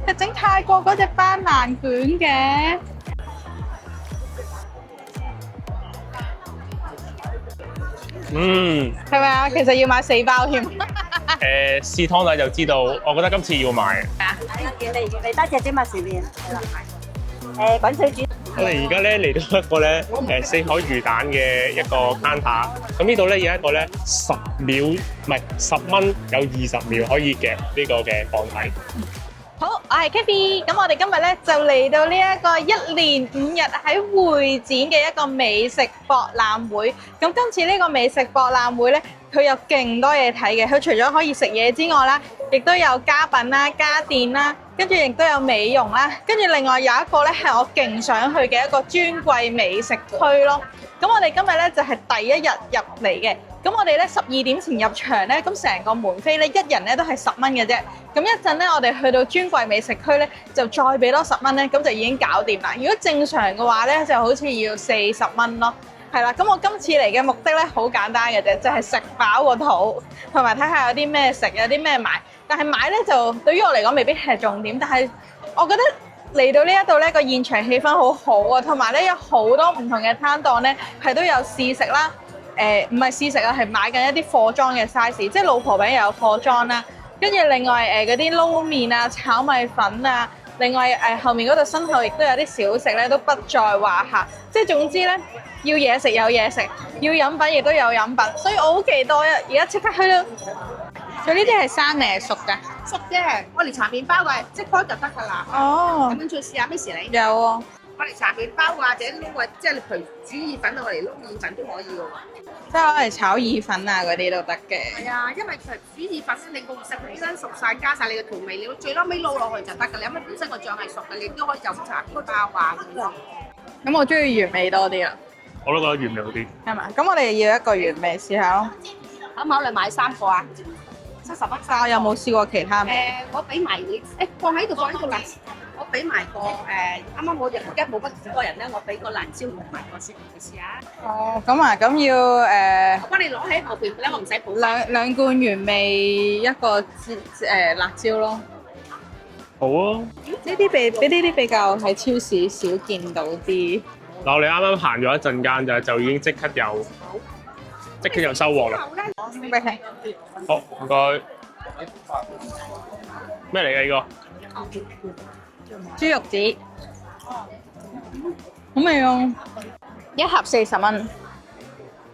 係整泰國嗰隻斑蘭卷嘅。係咪啊？其實要買4包添。試湯底就知道，我覺得今次要買。嚟多隻芝麻薯片，滾水煮。我哋而家咧嚟到一個咧4海魚蛋嘅一個 counter，咁呢度咧有一個咧10秒，唔係10蚊有20秒可以夾呢個嘅放題。好，我係 Kathy，咁我哋今日咧就嚟到呢一個1連5日喺會展嘅一個美食博覽會。咁今次呢個美食博覽會咧，佢有勁多嘢睇嘅。佢除咗可以食嘢之外啦，亦都有家品啦、家電啦，跟住亦都有美容啦。跟住另外有一個咧係我勁想去嘅一個專櫃美食區咯。咁我哋今日咧就係第一日入嚟嘅。咁我哋咧12點前入場咧，咁成個門飛咧一人咧都係10蚊嘅啫。咁一陣咧，我哋去到專櫃美食區咧，就再俾多10蚊咧，咁就已經搞掂啦。如果正常嘅話咧，就好似要40蚊咯。係啦，咁我今次嚟嘅目的咧好簡單嘅啫，就係食飽個肚，同埋睇下有啲咩食，有啲咩買。但係買咧就對於我嚟講未必係重點，但係我覺得嚟到呢一度咧個現場氣氛好好啊，同埋咧有好多唔同嘅攤檔咧係都有試食啦。唔係試食啊，係買緊一啲貨裝嘅 size，即係老婆餅又有貨裝啦，跟住另外嗰啲撈麵啊、炒米粉啊，另外後面嗰度身後亦都有啲小食咧，都不在話下。即係總之咧，要嘢食有嘢食，要飲品亦都有飲品，所以我好期待啊！而家即刻去到。佢呢啲係生定係熟㗎？熟啫，我哋搽麵包嘅，即開就得㗎啦。哦，咁樣再試下咩事你？有喎。我哋搽麵包或者撈啊，即係你譬如煮意粉，我哋撈意粉都可以嘅喎。即係攞嚟炒意粉啊嗰啲都得嘅。係啊，因為其實煮意粉你個食本身熟晒，加晒你嘅調味料，最撈尾撈落去就得㗎。你因為本身個醬係熟嘅，你都可以就搽麵包啊咁樣。咁我中意原味多啲啊。我都覺得原味好啲。係嘛？咁我哋要一個原味試下咯。考唔考慮買3個啊？70蚊。但我有冇試過其他味？我俾埋你，放喺度啦。我俾埋個啱啱我而家冇乜幾個人咧，我俾個辣椒同埋個先，你試下。哦，咁啊，咁要我幫你攞喺後邊咧，我唔使補。兩罐原味一個辣椒咯。好啊！呢啲比較喺超市少見到啲。嗱，我哋啱啱行咗一陣間就已經即刻有收穫啦。俾佢。好，唔該。咩嚟㗎呢個？豬肉紙，好味啊！一盒40蚊，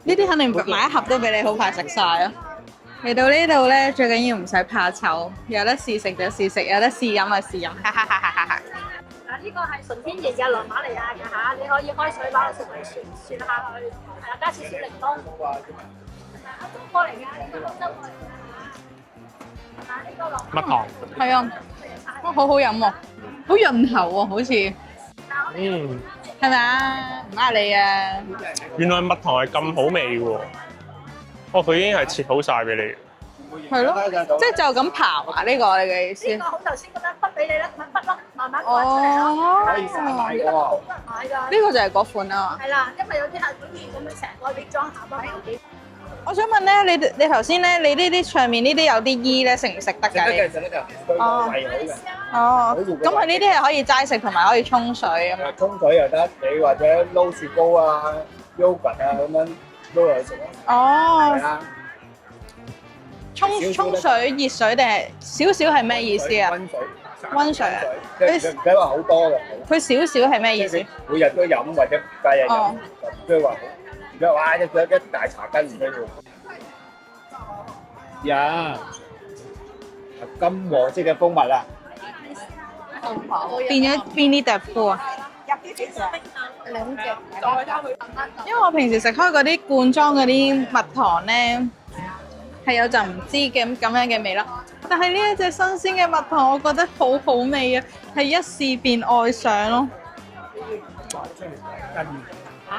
呢啲肯定買一盒都俾你好快食晒啊！嚟到呢度咧，最緊要唔使怕醜，有得試食就試食，有得試飲就試飲，哈哈哈哈哈！嗱，呢個係純天然嘅羅馬尼亞嘅嚇，你可以開水把佢食嚟雪下去，係啊，加少少檸檬。中國嚟㗎，呢個歐洲過嚟㗎。嗱，呢個羅蜜糖。係啊，哇，好好飲喎，好潤喉喎，好似係咪啊？唔呃你啊！原來蜜糖係咁好味嘅喎。哦，佢已經係切好晒俾你。係咯，即係就咁刨啊！呢個你嘅意思？呢個好頭先嗰張筆俾你啦，筆咯，慢慢刮出嚟咯。可以成日買㗎喎。好多人買㗎。呢個就係嗰款啊。係啦，因為有啲係好似咁樣成個啲裝下都係幾。我想問咧，你頭先咧，你呢啲上面呢啲有啲衣咧，食唔食得㗎？食得㗎。哦。哦。咁佢呢啲係可以齋食同埋可以沖水咁樣。沖水又得，你或者撈雪糕啊、yogurt 啊咁樣撈落去食咯。哦。係啊。沖水熱水定係少少係咩意思啊？溫水。溫水啊？即係唔使話好多嘅。佢少少係咩意思？每日都飲或者隔日飲，唔需要話好。而家哇一大茶羹唔需要。呀，金黃色嘅蜂蜜啦。變咗邊啲特夫啊？因為我平時食開嗰啲罐裝嗰啲蜜糖咧，係有陣唔知嘅咁樣嘅味咯。但係呢一隻新鮮嘅蜜糖，我覺得好好味啊，係一試便愛上咯。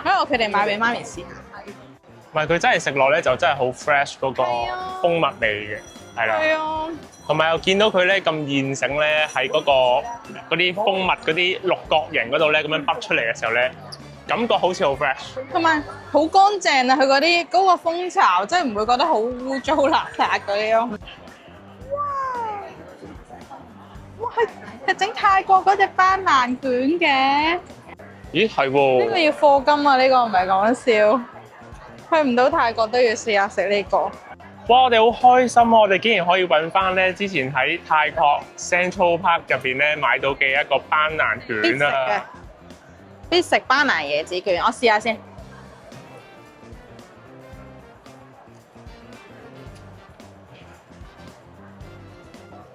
所以我決定買俾媽咪試下。唔係佢真係食落咧，就真係好 fresh 嗰個蜂蜜味嘅，係啦。係啊。同埋又見到佢咧咁現成咧，喺嗰啲蜂蜜嗰啲六角形嗰度咧，咁樣剝出嚟嘅時候咧，感覺好似好 fresh。同埋好乾淨啊！佢嗰個蜂巢，真係唔會覺得好污糟邋遢嗰啲咯。哇，係整泰國嗰隻斑蘭卷嘅。咦係呢個喎，要課金啊！呢個唔係講笑，去唔到泰國都要試下食呢個。哇！我哋好開心啊！我哋竟然可以揾翻咧之前喺泰國 Central Park 入邊咧買到嘅一個斑蘭必食嘅卷啊！，必食斑蘭椰子卷，我試下先。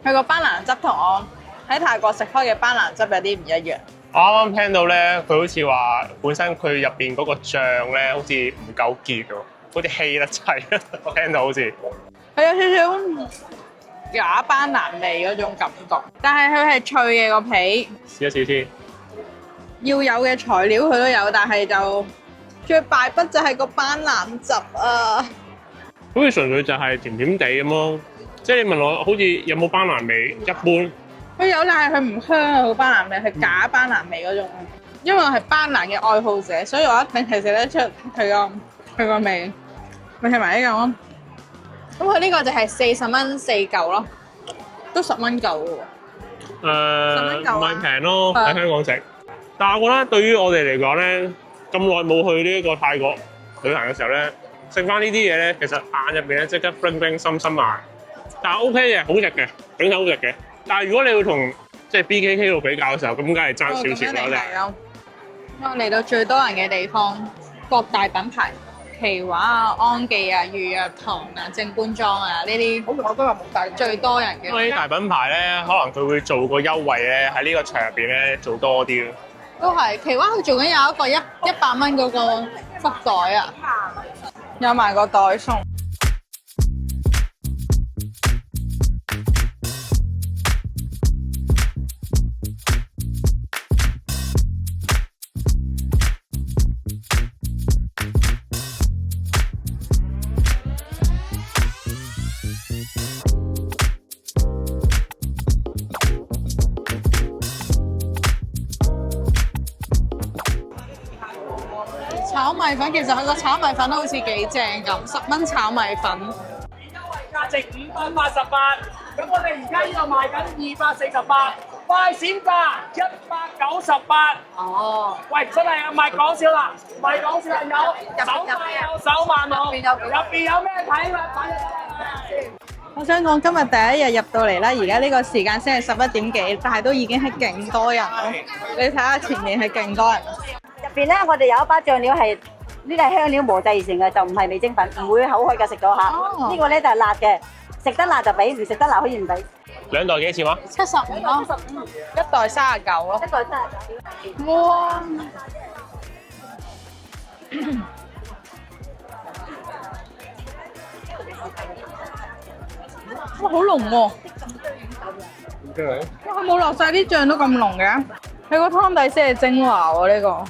佢個斑蘭汁同我喺泰國食開嘅斑蘭汁有啲唔一樣。我啱啱聽到咧，佢好似話本身佢入邊嗰個醬咧，好似唔夠結喎，好似稀得滯。我聽到好似佢有少少假斑蘭味嗰種感覺，但係佢係脆嘅個皮，試一試先。要有嘅材料佢都有，但係就最敗筆就係個斑蘭汁啊！好似純粹就係甜甜地咁咯。即係你問我好似有冇斑蘭味，一般。佢有，但係佢唔香啊！個斑蘭味係假斑蘭味嗰種。因為我係斑蘭嘅愛好者，所以我一定係食得出佢個味。咪係埋呢個咯。咁佢呢個就係40蚊4嚿咯，都10蚊嚿喎。10蚊夠啊唔係平咯，係啊喺香港食。但係我覺得對於我哋嚟講咧，咁耐冇去呢一個泰國旅行嘅時候咧，食翻呢啲嘢咧，其實眼入邊咧即刻 bling bling 心心眼。但係 OK 嘅，好食嘅，整體好食嘅。但係如果你要同即係 BKK 度比較嘅時候，咁梗係爭少少啦，真係。咯。我嚟到最多人嘅地方，各大品牌，奇華啊、安記啊、御藥堂啊、正官莊啊呢啲，好，我都話冇帶。最多人因為啲嘅大品牌咧，可能佢會做個優惠咧，喺呢個場入邊咧做多啲咯。都係。奇華佢做緊有一個100蚊嗰個福袋啊，有埋個袋送。炒米粉其實佢個炒米粉都好似幾正咁，10蚊炒米粉。價值588，咁我哋而家呢度賣緊248，快閃價198。哦，喂，真係唔係講笑啦，唔係講笑，有手快有手慢冇，入邊有咩睇啦？快啲！我想講今日第一日入到嚟啦，而家呢個時間先係11點幾，但係都已經係勁多人咯。你睇下前面係勁多人。入邊咧，我哋有一包醬料係呢個係香料磨製而成嘅，就唔係味精粉，唔會口渴嘅食咗嚇。哦呢個咧就係辣嘅，食得辣就俾，唔食得辣可以唔俾。兩袋幾錢話？ 75咯，一袋39咯。一個真係哇！哇，好濃喎！哇，佢冇落晒啲醬都咁濃嘅，佢個湯底先係精華喎呢個。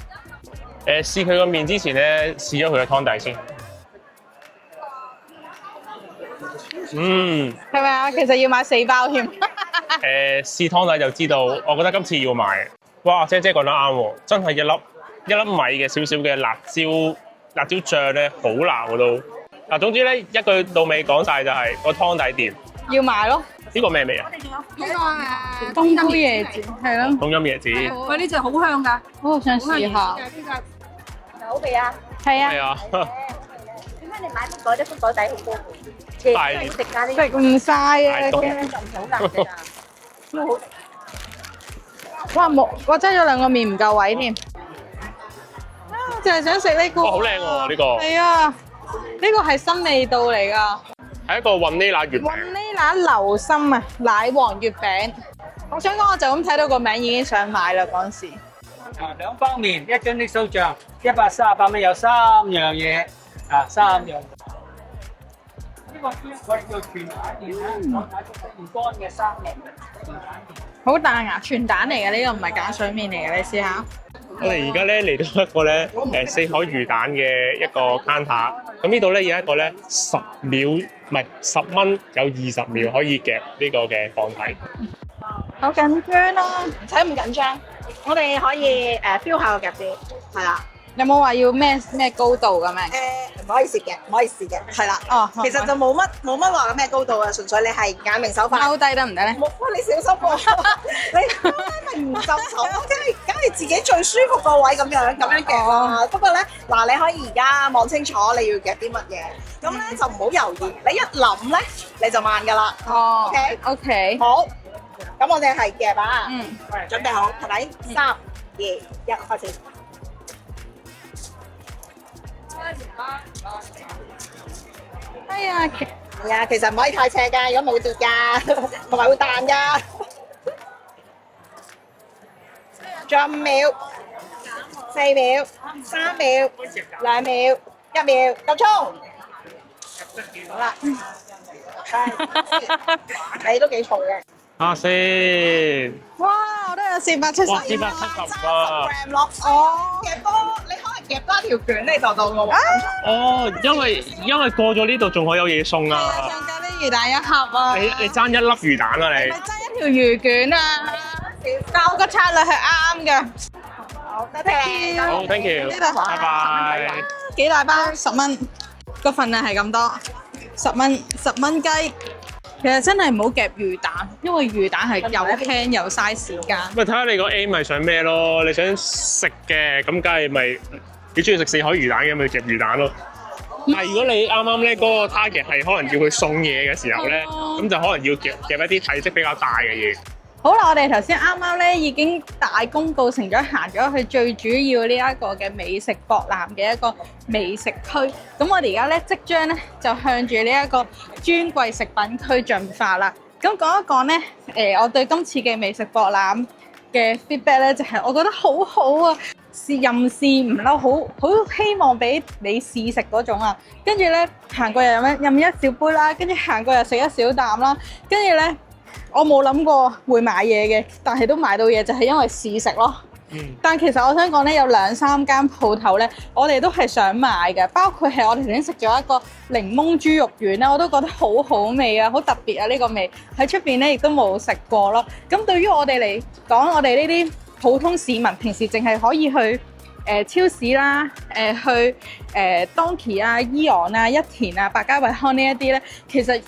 試佢個面之前咧，試咗佢嘅湯底先。係咪啊？其實要買4包添。試湯底就知道，我覺得今次要買。哇，姐姐講得啱喎，真係一粒米嘅少少嘅辣椒醬咧，好辣我都。嗱，總之咧一句到尾講晒就係個湯底掂。要買咯。呢個咩味啊？呢個冬菇椰子係咯。冬陰椰子。喂，呢隻好香㗎，我好想試下。係好味啊！係啊。係啊。點解你買福袋啲福袋底好高？大食㗎呢啲，食唔晒啊！大冬就唔好辣㗎咋。都好食。哇冇，我擠咗2個麵唔夠位添。啊，就係想食呢個。哇，好靚喎呢個。係啊，呢個係新味道嚟㗎。係一個雲呢拿月餅。雲呢拿流心啊，奶黃月餅。我想講，我就咁睇到個名已經想買啦嗰陣時。兩包麵，一樽的酥醬，138蚊有3樣嘢，啊3樣。呢個我哋叫全蛋麵啦，我買咗唔乾嘅生麵。好彈牙，全蛋嚟嘅，呢個唔係鹼水麵嚟嘅，你試下。我哋而家咧嚟到一個咧4海魚蛋嘅一個 counter，咁呢度咧有一個咧10蚊有20秒可以夾呢個嘅放題。好緊張咯，唔使咁緊張，我哋可以feel 下個夾子，係啦。有冇話要咩高度咁樣？唔可以蝕嘅，唔可以蝕嘅，係啦。哦，其實就冇乜話咩高度啊，純粹你係眼明手快。踎低得唔得咧？冇啊！你小心喎，你咪唔就手咯，梗係自己最舒服個位咁樣夾啊。不過咧，嗱你可以而家望清楚你要夾啲乜嘢，咁咧就唔好猶豫，你一諗咧你就慢噶啦。哦 OK， 好，咁我哋係夾啊，準備好，係咪？3、2、1，開始。哎呀，係啊，其實唔可以太斜㗎，如果冇跌㗎，同埋會彈㗎。仲有5秒、4秒、3秒、2秒、1秒，夠鐘。好啦，你都幾重嘅。下先。哇！我都有470。哇！470啊！ gram 咯。哦，夾多，你可能夾多條卷你就到個黃金場。哦，因為過咗呢度仲可以有嘢送啊！送咖喱魚蛋一盒啊！你爭一粒魚蛋啊你？咪爭一條魚卷啊！但我個策略係啱嘅。好，多謝。好 ，thank you，拜拜。幾大包？10蚊，個份量係咁多，10蚊雞。其實真係唔好夾魚蛋，因為魚蛋係又輕又嘥時間。咪睇下你個 aim 係想咩咯？你想食嘅咁，梗係咪你中意食4海魚蛋嘅咪夾魚蛋咯？但係如果你啱啱咧嗰個 target 係可能要佢送嘢嘅時候咧，咁就可能要夾一啲體積比較大嘅嘢。好啦，我哋頭先啱啱咧已經大功告成咗行咗去最主要呢一個嘅美食博覽嘅一個美食區。咁我哋而家咧即將咧就向住呢一個尊貴食品區進發啦。咁講一講咧，我對今次嘅美食博覽嘅 feedback 咧就係我覺得好好啊，任試唔嬲，好希望俾你試食嗰種啊。跟住咧行過又飲一小杯啦，跟住行過又食一小啖啦，跟住咧。我冇諗過會買嘢嘅，但係都買到嘢，就係因為試食咯。但其實我想講咧，有2-3間鋪頭咧，我哋都係想買嘅，包括係我哋頭先食咗一個檸檬豬肉丸咧，我都覺得好好味啊，好特別啊呢個味。喺出邊咧亦都冇食過咯。咁對於我哋嚟講，我哋呢啲普通市民，平時淨係可以去超市啦，去Donkey 啊、Eon 啊、一田啊、百佳惠康呢一啲咧，其實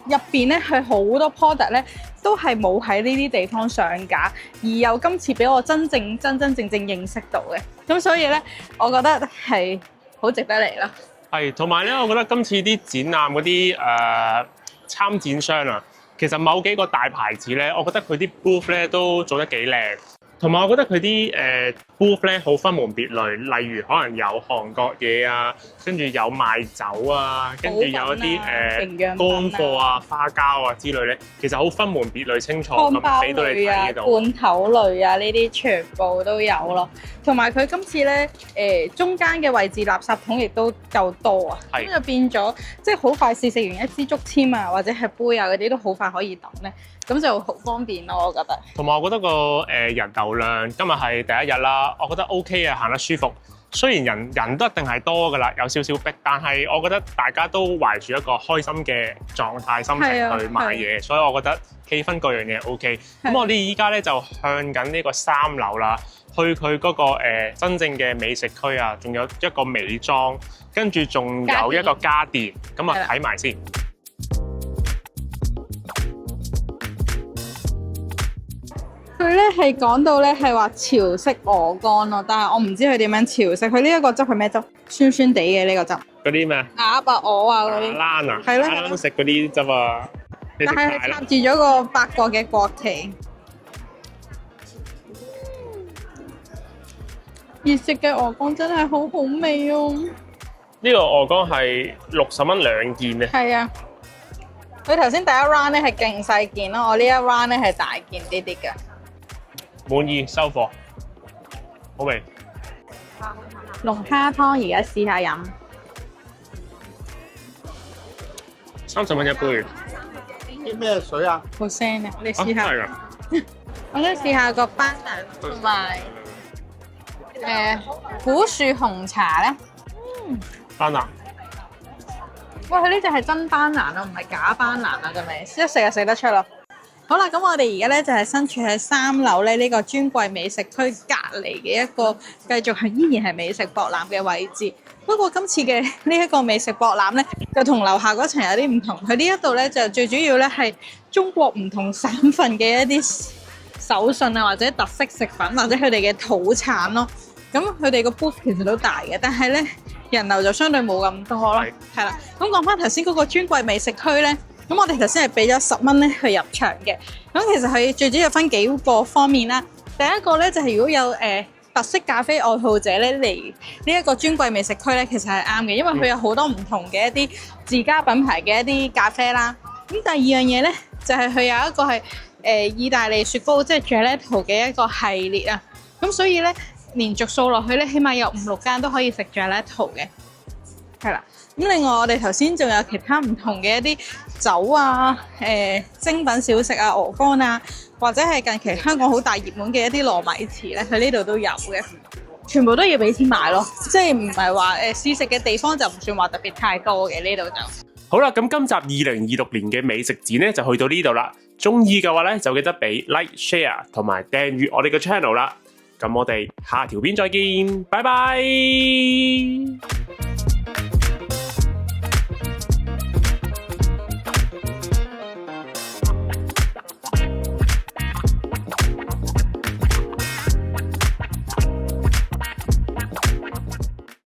入邊咧係好多 product 咧都係冇喺呢啲地方上架，而又今次俾我真正認識到嘅，咁所以咧，我覺得係好值得嚟咯。係，同埋咧，我覺得今次啲展覽嗰啲參展商啊，其實某幾個大牌子咧，我覺得佢啲 booth 咧都做得幾靚。同埋我覺得佢啲booth 咧好分門別類，例如可能有韓國嘢啊，跟住有賣酒啊，跟住有一啲乾貨啊、花膠啊之類咧，其實好分門別類清楚咁俾到你睇呢度。罐頭類啊，呢啲全部都有咯。同埋佢今次咧中間嘅位置垃圾桶亦都夠多啊，咁就變咗即係好快試食完一支竹籤啊，或者係杯啊嗰啲都好快可以抌咧。咁就好方便咯，我覺得。同埋我覺得個人流量今日係第一日啦，我覺得 OK 啊，行得舒服。雖然人都一定係多㗎啦，有少少逼，但係我覺得大家都懷住一個開心嘅狀態心情去買嘢，所以我覺得氣氛各樣嘢 OK。咁我哋依家咧就向緊呢個3樓啦，去佢嗰個真正嘅美食區啊，仲有一個美妝，跟住仲有一個家電，咁啊睇埋先。佢咧係講到咧係話潮式鵝肝咯，但係我唔知佢點樣潮式。佢呢一個汁係咩汁？酸酸地嘅呢個汁。嗰啲咩？鴨啊、鵝啊嗰啲。冷啊？係咯。啱食嗰啲汁啊！但係佢插住咗個8國嘅國旗。熱食嘅鵝肝真係好好味哦！呢個鵝肝係60蚊2件咧。係啊。佢頭先第一 round 咧係勁細件咯，我呢一 round 咧係大件啲啲嘅。滿意收貨，好味。龍蝦湯而家試下飲，30蚊一杯。啲咩水啊？好腥啊！你試下。係㗎。我想試下個班蘭同埋古樹紅茶咧。班蘭。喂，佢呢隻係真班蘭咯，唔係假班蘭啊，係咪？一食就食得出咯。好啦，咁我哋而家咧就係身處喺3樓咧呢個專櫃美食區隔離嘅一個繼續係依然係美食博覽嘅位置。不過今次嘅呢一個美食博覽咧，就同樓下嗰層有啲唔同。佢呢一度咧就最主要咧係中國唔同省份嘅一啲手信啊，或者特色食品，或者佢哋嘅土產咯。咁佢哋個 booth 其實都大嘅，但係咧人流就相對冇咁多咯。係啦，咁講翻頭先嗰個專櫃美食區咧。咁我哋頭先係俾咗10蚊咧去入場嘅。咁其實佢最主要分幾個方面啦。第一個咧就係如果有特色咖啡愛好者咧嚟呢一個專櫃美食區咧，其實係啱嘅，因為佢有好多唔同嘅一啲自家品牌嘅一啲咖啡啦。咁第二樣嘢咧就係佢有一個係意大利雪糕，即係 Gelato 嘅一個系列啊。咁所以咧連續掃落去咧，起碼有5-6間都可以食 Gelato 嘅。係啦。咁另外我哋頭先仲有其他唔同嘅一啲酒啊、精品小食啊、鵝肝啊，或者係近期香港好大熱門嘅一啲糯米糍咧，喺呢度都有嘅。全部都要俾錢買咯，即係唔係話試食嘅地方就唔算話特別太多嘅呢度就。好啦，咁今集2026年嘅美食展咧就去到呢度啦。中意嘅話咧就記得俾 like、share 同埋訂閱我哋嘅 channel 啦。咁我哋下條片再見，拜拜。